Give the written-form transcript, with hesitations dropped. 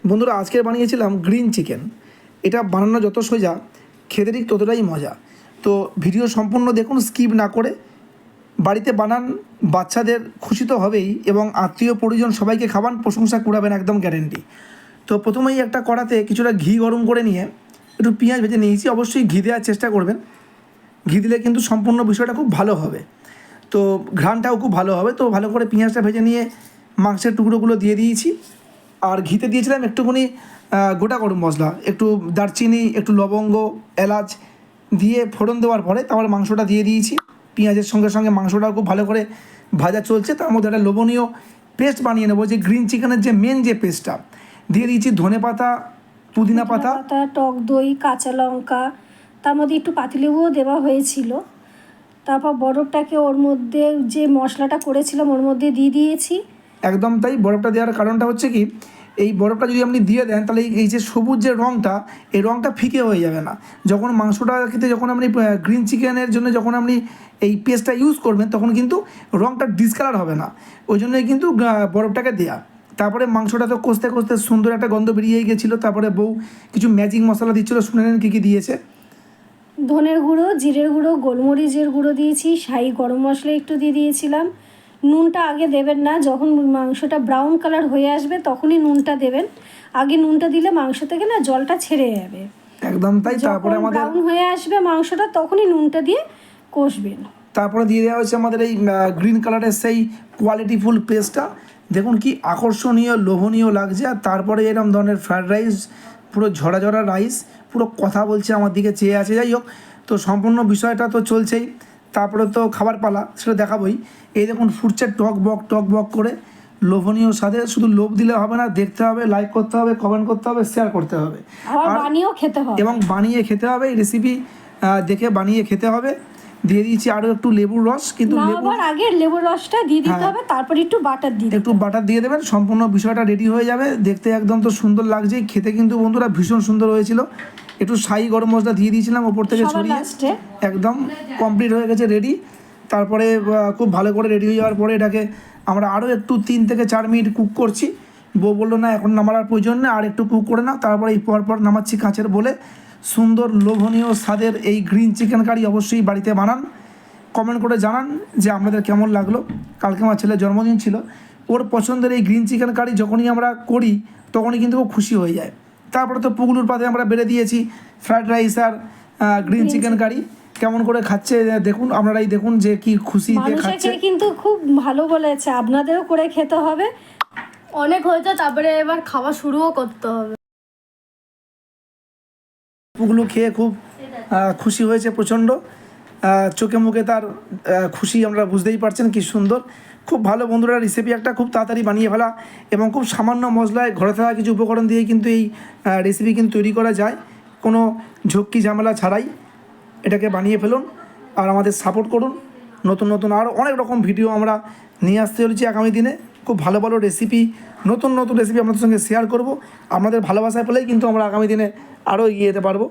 বন্ধুরা আজকে বানিয়েছিলাম গ্রিন চিকেন। এটা বানানো যত সোজা খেতে ঠিক ততটাই মজা। তো ভিডিও সম্পূর্ণ দেখুন, স্কিপ না করে। বাড়িতে বানান, বাচ্চাদের খুশি তো হবেই এবং আত্মীয় পরিজন সবাইকে খাবান, প্রশংসা কুড়াবেন, একদম গ্যারেন্টি। তো প্রথমেই একটা কড়াতে কিছুটা ঘি গরম করে নিয়ে একটু পেঁয়াজ ভেজে নিয়েছি। অবশ্যই ঘি দেওয়ার চেষ্টা করবেন, ঘি দিলে কিন্তু সম্পূর্ণ বিষয়টা খুব ভালো হবে, তো ঘ্রাণটাও খুব ভালো হবে। তো ভালো করে পেঁয়াজটা ভেজে নিয়ে মাংসের টুকরোগুলো দিয়ে দিয়েছি। আর ঘিতে দিয়েছিলাম একটুখানি গোটা গরম মশলা, একটু দারচিনি, একটু লবঙ্গ, এলাচ দিয়ে ফোড়ন দেওয়ার পরে তারপর মাংসটা দিয়ে দিয়েছি। পেঁয়াজের সঙ্গে সঙ্গে মাংসটাও খুব ভালো করে ভাজা চলছে। তার মধ্যে একটা লোভনীয় পেস্ট বানিয়ে নেবো, যে গ্রিন চিকেনের যে মেন যে পেস্টটা দিয়ে দিয়েছি। ধনে পাতা, পুদিনা পাতা, টক দই, কাঁচা লঙ্কা, তার মধ্যে একটু পাতিলেবুও দেওয়া হয়েছিল। তারপর বরফটাকে ওর মধ্যে যে মশলাটা করেছিলাম ওর মধ্যে দিয়ে দিয়েছি। একদম তাই। বরফটা দেওয়ার কারণটা হচ্ছে কি, এই বরফটা যদি আপনি দিয়ে দেন তাহলে এই যে সবুজ যে রঙটা, এই রঙটা ফিকে হয়ে যাবে না। যখন মাংসটা খেতে, যখন আপনি গ্রিন চিকেনের জন্য যখন আপনি এই পেস্টটা ইউজ করবেন তখন কিন্তু রঙটা ডিসকালার হবে না। ওই জন্যই কিন্তু বরফটাকে দেয়া। তারপরে মাংসটা তো কষতে কষতে সুন্দর একটা গন্ধ বেরিয়েই গেছিলো। তারপরে বউ কিছু ম্যাজিক মশলা দিচ্ছিলো, শুনে নেন কী কী দিয়েছে। ধনের গুঁড়ো, জিরের গুঁড়ো, গোলমরিচের গুঁড়ো দিয়েছি, শাহি গরম মশলা একটু দিয়ে দিয়েছিলাম। নুনটা আগে দেবেন না, যখন মাংসটা ব্রাউন কালার হয়ে আসবে তখনই নুনটা দেবেন। আগে নুনটা দিলে মাংস থেকে না জলটা ছেড়ে যাবে। একদম তাই। তারপরে আমাদের ব্রাউন হয়ে আসবে মাংসটা তখনই নুনটা দিয়ে কষবেন। তারপরে দিয়ে দেওয়া হয়েছে আমাদের এই গ্রিন কালারের সেই কোয়ালিটিফুল পেস্টটা। দেখুন কি আকর্ষণীয়, লোভনীয় লাগছে। আর তারপরে এরকম ধরনের ফ্রায়েড রাইস, পুরো ঝরা ঝরা রাইস, পুরো কথা বলছে, আমার দিকে চেয়ে আছে। যাই হোক, তো সম্পূর্ণ বিষয়টা তো চলছেই। তারপরে তো খাবার পালা, সেটা দেখাবোই। এই দেখুন ফুটছে টক বক করে, লোভনীয় স্বাদে। শুধু লোভ দিলে হবে না, দেখতে হবে, লাইক করতে হবে, কমেন্ট করতে হবে, শেয়ার করতে হবে, আর বানিয়েও খেতে হবে। এবং বানিয়ে খেতে হবে। এই রেসিপি দেখে বানিয়ে খেতে হবে। দিয়ে দিয়েছি আরও একটু লেবুর রস, কিন্তু আগে লেবুর রসটা দিয়ে দিতে হবে, তারপর একটু বাটার দিয়ে একটু বাটার দিয়ে দেবেন। সম্পূর্ণ বিষয়টা রেডি হয়ে যাবে। দেখতে একদম তো সুন্দর লাগছে, খেতে কিন্তু বন্ধুরা ভীষণ সুন্দর হয়েছিল। একটু শাহি গরম মশলা দিয়ে দিয়েছিলাম ওপর থেকে ছড়িয়ে। একদম কমপ্লিট হয়ে গেছে, রেডি। তারপরে খুব ভালো করে রেডি হয়ে যাওয়ার পরে এটাকে আমরা আরও একটু 3 থেকে 4 মিনিট কুক করছি। বউ বললো না এখন নামার প্রয়োজন নেই, আর একটু কুক করে নাও। তারপরে এই পরপর নামাচ্ছি কাঁচের বলে। সুন্দর লোভনীয় স্বাদের এই গ্রিন চিকেন কারি অবশ্যই বাড়িতে বানান। কমেন্ট করে জানান যে আপনাদের কেমন লাগলো। কালকে আমার ছেলের জন্মদিন ছিল, ওর পছন্দের এই গ্রিন চিকেন কারি যখনই আমরা করি তখনই কিন্তু খুব খুশি হয়ে যায়। তারপরে তো পুগলুর পাতে আমরা বেড়ে দিয়েছি ফ্রায়েড রাইস আর গ্রিন চিকেন কারি। কেমন করে খাচ্ছে দেখুন, আপনারাই দেখুন যে কি খুশিতে খাচ্ছে। কিন্তু খুব ভালো বলেছে, আপনাদেরও করে খেতে হবে। অনেক হয়েছে, তারপরে এবার খাওয়া শুরুও করতে হবে। পুগলু খেয়ে খুব খুশি হয়েছে প্রচণ্ড, চোখে মুখে তার খুশি আমরা বুঝতেই পারছেন কি সুন্দর। খুব ভালো বন্ধুরা, রেসিপি একটা খুব তাড়াতাড়ি বানিয়ে ফেলা এবং খুব সামান্য মশলায় ঘরে থাকা কিছু উপকরণ দিয়ে কিন্তু এই রেসিপি কিন্তু তৈরি করা যায়, কোনো ঝক্কি ঝামেলা ছাড়াই। এটাকে বানিয়ে ফেলুন আর আমাদের সাপোর্ট করুন। নতুন নতুন আরও অনেক রকম ভিডিও আমরা নিয়ে আসতে চলেছি আগামী দিনে। খুব ভালো ভালো রেসিপি, নতুন নতুন রেসিপি আপনাদের সঙ্গে শেয়ার করব। আপনাদের ভালোবাসায় পেলেই কিন্তু আমরা আগামী দিনে আরও এগিয়ে যেতে পারবো।